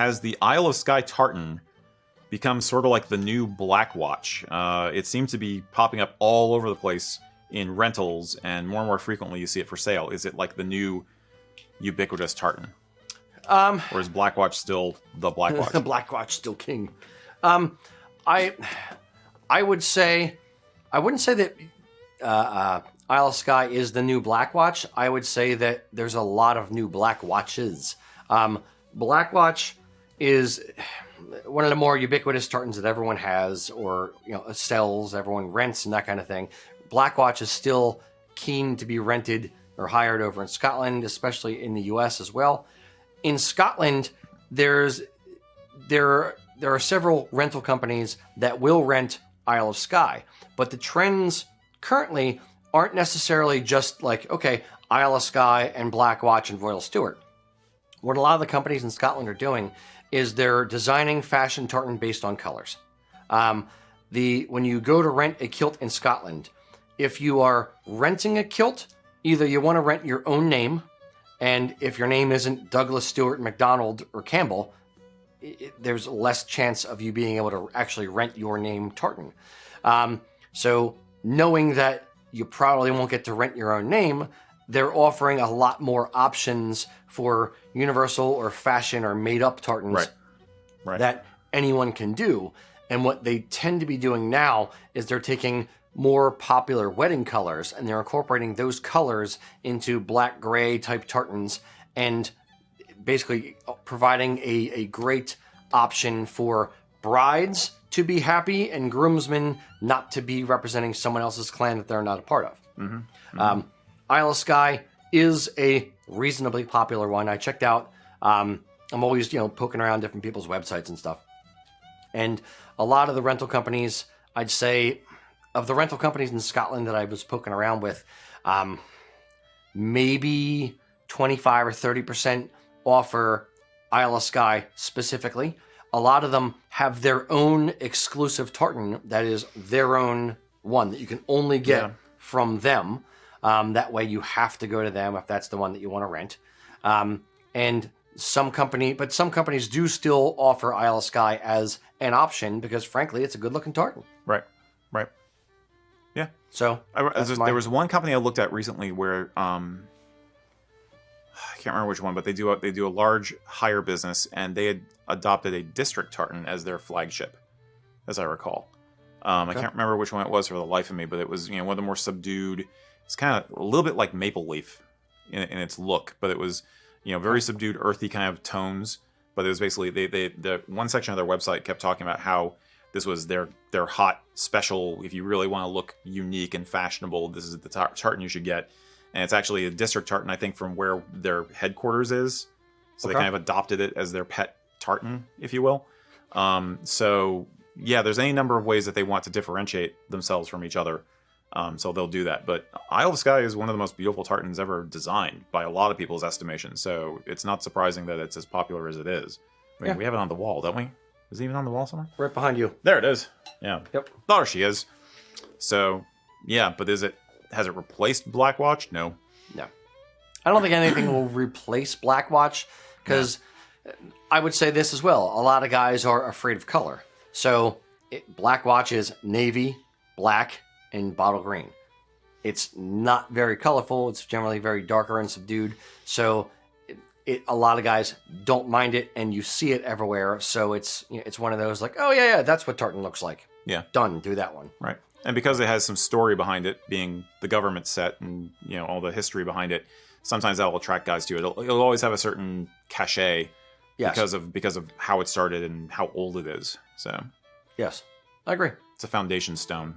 has the Isle of Skye tartan become sort of like the new Blackwatch? It seems to be popping up all over the place in rentals, and more frequently you see it for sale. Is it like the new ubiquitous tartan? Or is Blackwatch still the Blackwatch? The Blackwatch still king. I would say, I wouldn't say that Isle of Skye is the new Blackwatch. I would say that there's a lot of new Blackwatches. Blackwatch is one of the more ubiquitous tartans that everyone has, or sells, everyone rents, and that kind of thing. Blackwatch is still keen to be rented or hired over in Scotland, especially in the US as well. In Scotland, there are several rental companies that will rent Isle of Skye, but the trends currently aren't necessarily just like, okay, Isle of Skye and Blackwatch and Royal Stewart. What a lot of the companies in Scotland are doing is they're designing fashion tartan based on colors. When you go to rent a kilt in Scotland, if you are renting a kilt, either you want to rent your own name, and if your name isn't Douglas, Stewart, MacDonald, or Campbell, there's less chance of you being able to actually rent your name tartan. So knowing that you probably won't get to rent your own name, they're offering a lot more options for universal or fashion or made-up tartans that anyone can do. And what they tend to be doing now is they're taking more popular wedding colors and they're incorporating those colors into black-gray type tartans and basically providing a great option for brides to be happy and groomsmen not to be representing someone else's clan that they're not a part of. Mm-hmm. Isle of Skye is a reasonably popular one. I checked out. I'm always poking around different people's websites and stuff. And a lot of the rental companies, I'd say, of the rental companies in Scotland that I was poking around with, maybe 25 or 30% offer Isle of Skye specifically. A lot of them have their own exclusive tartan that is their own one that you can only get from them. That way you have to go to them if that's the one that you want to rent. And some companies do still offer Isle of Skye as an option because, frankly, it's a good-looking tartan. Right. Yeah. So there was one company I looked at recently where I can't remember which one, but they do a large hire business, and they had adopted a district tartan as their flagship, as I recall. I can't remember which one it was for the life of me, but it was one of the more subdued. It's kind of a little bit like Maple Leaf in its look, but it was very subdued, earthy kind of tones. But it was basically the one section of their website kept talking about how this was their hot special. If you really want to look unique and fashionable, this is the tartan you should get. And it's actually a district tartan, I think, from where their headquarters is. So they kind of adopted it as their pet tartan, if you will. So yeah, there's any number of ways that they want to differentiate themselves from each other. So they'll do that. But Isle of Skye is one of the most beautiful tartans ever designed by a lot of people's estimation. So it's not surprising that it's as popular as it is. I mean, we have it on the wall, don't we? Is it even on the wall somewhere? Right behind you. There it is. Yeah. Yep. There she is. So, yeah, but has it replaced Blackwatch? No. I don't think anything will replace Blackwatch because I would say this as well. A lot of guys are afraid of color. So Blackwatch is navy, black, and bottle green. It's not very colorful. It's generally very darker and subdued. So a lot of guys don't mind it, and you see it everywhere. So it's one of those like, oh yeah, that's what tartan looks like. Yeah, done. Do that one. Right. And because it has some story behind it, being the government set and all the history behind it, sometimes that will attract guys to it. It'll always have a certain cachet because of how it started and how old it is. So yes, I agree. It's a foundation stone.